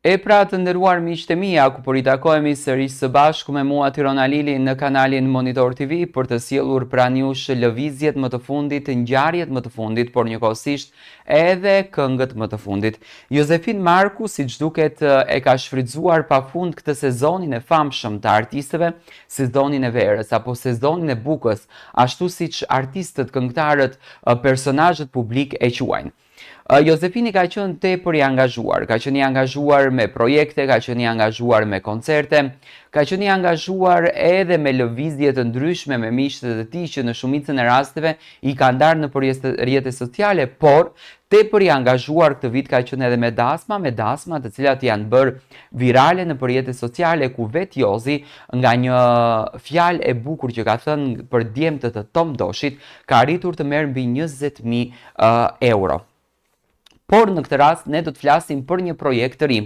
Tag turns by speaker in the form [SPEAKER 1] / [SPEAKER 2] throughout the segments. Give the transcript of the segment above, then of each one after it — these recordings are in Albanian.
[SPEAKER 1] E pra të nderuar miqtë e mia, ku po ritakohemi sërish së bashku me mua Tirona Lili në kanalin Monitor TV për të sjellur pranë jush lëvizjet më të fundit, ngjarjet më të fundit, por njëkohësisht edhe këngët më të fundit. Josefin Marku, siç duket, e ka shfrytzuar pafund këtë sezonin e famshëm të artistëve, sezonin e verës apo sezonin e bukës, ashtu siç artistët, këngëtarët, personazhet publik e quajnë. Josefini ka qenë tepër i angazhuar, ka qenë i angazhuar me projekte, ka qenë i angazhuar me koncerte, ka qenë i angazhuar edhe me lëvizje të ndryshme me miqtë e tij që në shumicën e rasteve i ka ndarë në rrjete sociale, por tepër i angazhuar këtë vit ka qenë edhe me dasma të cilat janë bërë virale në rrjete sociale, ku vet Jozi nga një fjalë e bukur që ka thënë për djemtët të Tom Doshit ka arritur të merr mbi 20.000 euro. Por në këtë rast ne do të flasim për një projekt të ri.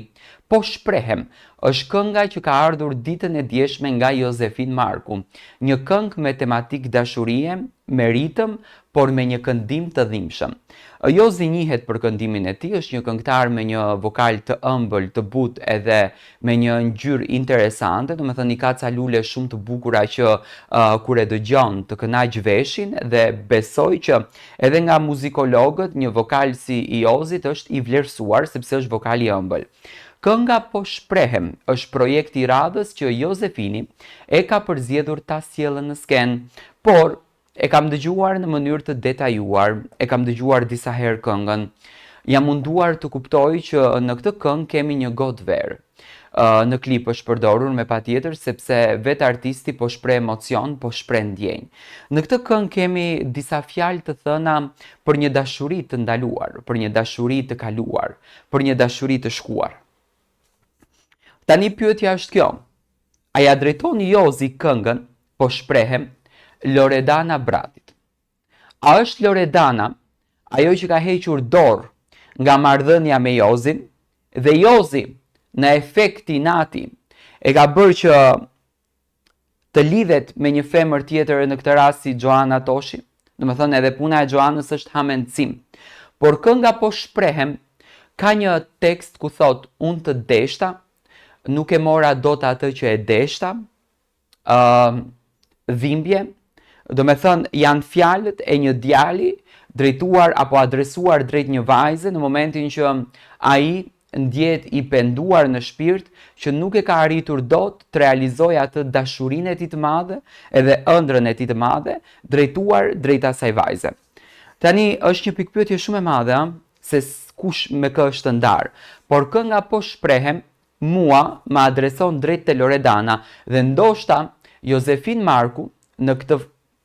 [SPEAKER 1] Po shprehem, është kënga që ka ardhur ditën e djeshme nga Josefin Marku. Një këngë me tematik dashurie, me ritëm, por me një këndim të dhimbshëm. Jozi njihet për këndimin e tij, është një këngëtar me një vokal të ëmbël, të butë edhe me një ngjyrë interesante, domethënë i ka ca lule shumë të bukura që kur e dëgjon të kënaq veshin dhe besoj që edhe nga muzikologët një vokal si i Jozit është i vlerësuar sepse është vokal i ëmbël. Kënga Po shprehem është projekt i radhës që Josefini e ka përzgjedhur ta sjellë në skenë, por e kam dëgjuar në mënyrë të detajuar, e kam dëgjuar disa herë këngën. Jam munduar të kuptoj që në këtë këngë kemi një gotë verë. Në klip është përdorur me patjetër sepse vetë artisti po shpreh emocion, po shpreh ndjenjë. Në këtë këngë kemi disa fjalë të thëna për një dashuri të ndaluar, për një dashuri të kaluar, për një dashuri të shkuar. Tani pyetja është kjo: a ja drejton Jozi këngën Po shprehem Loredana Bratit? A është Loredana ajo që ka hequr dorë nga marrëdhënia me Jozin dhe Jozi në efekt inati e ka bërë që të lidhet me një femër tjetër, në këtë rast si Joana Toshi? Domethënë edhe puna e Joanës është hamendësim. Por kënga Po shprehem ka një tekst ku thot: unë të deshta, nuk e mora dot atë që e deshta, dhimbje, do me thënë janë fjalët e një djali drejtuar apo adresuar drejt një vajze në momentin që ai ndjet i penduar në shpirt që nuk e ka arritur dot të realizojë atë dashurinë e tij të madhe edhe ëndrrën e tij të madhe drejtuar drejt asaj vajze. Tani është një pikpyetje shumë e madhe, se kush me kë është ndarë, por kënga Po shprehem mua më adreson drejt te Loredana dhe ndoshta Josefin Marku në këtë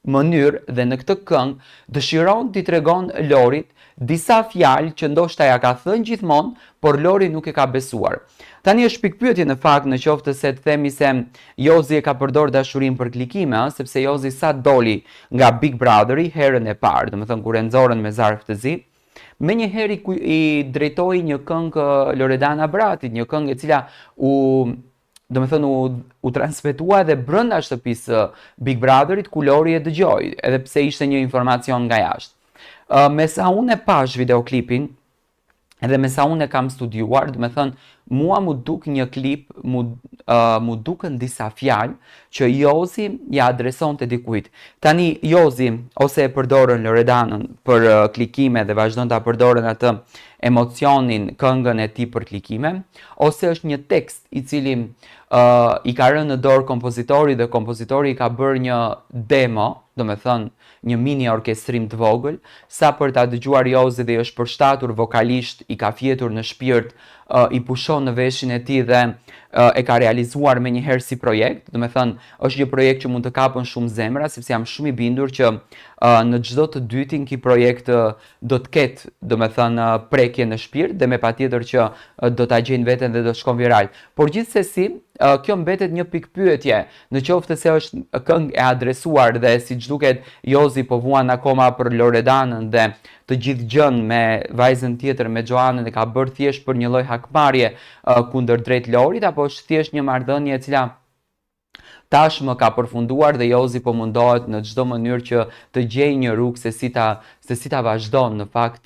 [SPEAKER 1] mënyrë dhe në këtë këngë dëshiron t'i tregon Lorit disa fjalë që ndoshta ja ka thënë gjithmonë, por Lori nuk e ka besuar. Tani është pikpyetje në fakt, në qoftë se të themi se Jozi e ka përdor dashurinë për klikime, sepse Jozi sa doli nga Big Brotheri herën e parë, domethënë kur e nxorën me zarf të zi, me një herë i drejtoi një këngë Loredana Bratit, një këngë e cila u transmetua edhe brenda shtëpisë Big Brotherit, ku Lori e dëgjoi, edhe pse ishte një informacion nga jashtë. Me sa unë e pash videoklipin, edhe me sa unë e kam studiuar, do me thënë, mua mu duk një klip, mu dukën disa fjalë që Jozi ja adreson të dikujt. Tani Jozi ose e përdorën Loredanën për klikime dhe vazhdon ta përdorën atë emocionin, këngën e tij për klikime, ose është një tekst i cili i ka rënë në dorë kompozitorit dhe kompozitori i ka bërë një demo, do me thënë një mini orkestrim të vogël, sa për ta dëgjuar Jozi dhe është përshtatur vokalisht, i ka fjetur në shpirt, i pushon në veshin e tij dhe e ka realizuar me njëherë si projekt. Do me thënë, është një projekt që mund të kapën shumë zemra, sepse jam shumë i bindur që në çdo të dytin ky projekt do të ketë, do me thënë, prekje në shpirt dhe me patjetër që do ta gjejnë veten dhe do të shkon viral. Por gjithsesi, kjo mbetet një pikpyetje, në qoftë se është këngë e adresuar dhe siç duket Jozi po vuan akoma për Loredanën dhe të gjithë gjën me vajzën tjetër, me Joanën, e ka bërë thjesht për një lloj hakmarrje kundër drejt Lorit, apo është thjesht një marrëdhënie e cila tashmë ka përfunduar dhe Jozi po mundohet në çdo mënyrë që të gjejë një rrugë se si ta vazhdon në fakt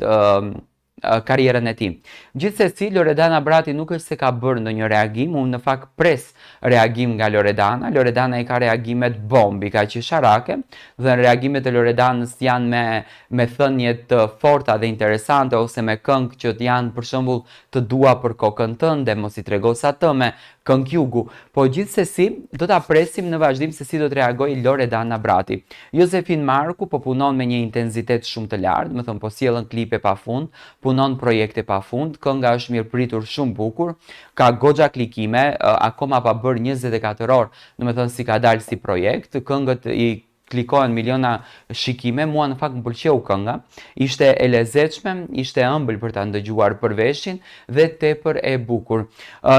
[SPEAKER 1] karrierën e tij. Gjithsesi, Loredana Brati nuk është se ka bërë ndonjë reagim, unë në fakt pres reagim nga Loredana. Loredana i ka reagimet bombi, ka qesharake, dhe reagimet e Loredanës janë me thënie të forta dhe interesante, ose me këngë që janë për shembull të dua për kokën tënde, mos i tregosa tëme, këngë jugu. Po gjithsesi, do ta presim në vazhdim se si do të reagojë Loredana Brati. Josefin Marku po punon me një intensitet shumë të lartë, më thënë po sjellën klipe pafund, punon projekte pafund, kënga është mirëpritur shumë bukur, ka goxha klikime, akoma pa bërë 24 orë, domethënë si ka dalë si projekt, këngët i klikohen miliona shikime, mua në fakt më pëlqeu kënga, ishte e lezetshme, ishte ëmbël për ta ndëgjuar për veshin dhe tepër e bukur.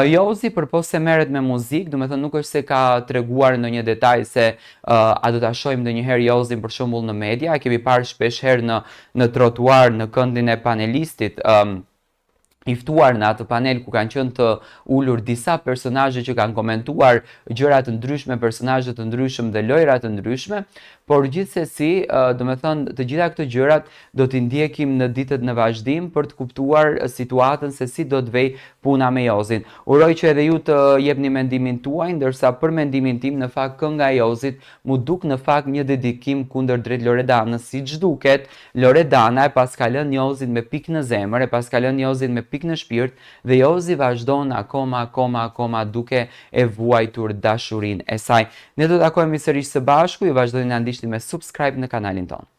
[SPEAKER 1] Jozi përpos se merret me muzikë, domethënë nuk është se ka treguar ndonjë detaj se a do ta shohim ndonjëherë Jozin për shembull në media, e kemi parë shpesh herë në trotuar në këndin e panelistit, i ftuar në atë panel ku kanë qenë të ulur disa personazhe që kanë komentuar gjëra të ndryshme, personazhe të ndryshëm dhe lojra të ndryshme, por gjithsesi, domethënë të gjitha këto gjërat do t'i ndjekim në ditët në vazhdim për të kuptuar situatën se si do të vej puna me Jozin. Uroj që edhe ju të jepni mendimin tuaj, ndërsa për mendimin tim në fakt kënga e Jozit mu duk në fakt një dedikim kundër drejt Loredanës, siç duket. Loredana e paskalën Jozin me pikë në zemër, e paskalën Jozin me pikë në shpirt, dhe Jozi vazhdon akoma duke e vuajtur dashurinë e saj. Ne do të takojmë sërish së bashku, ju vazhdoni na ndiqni me subscribe në kanalin ton.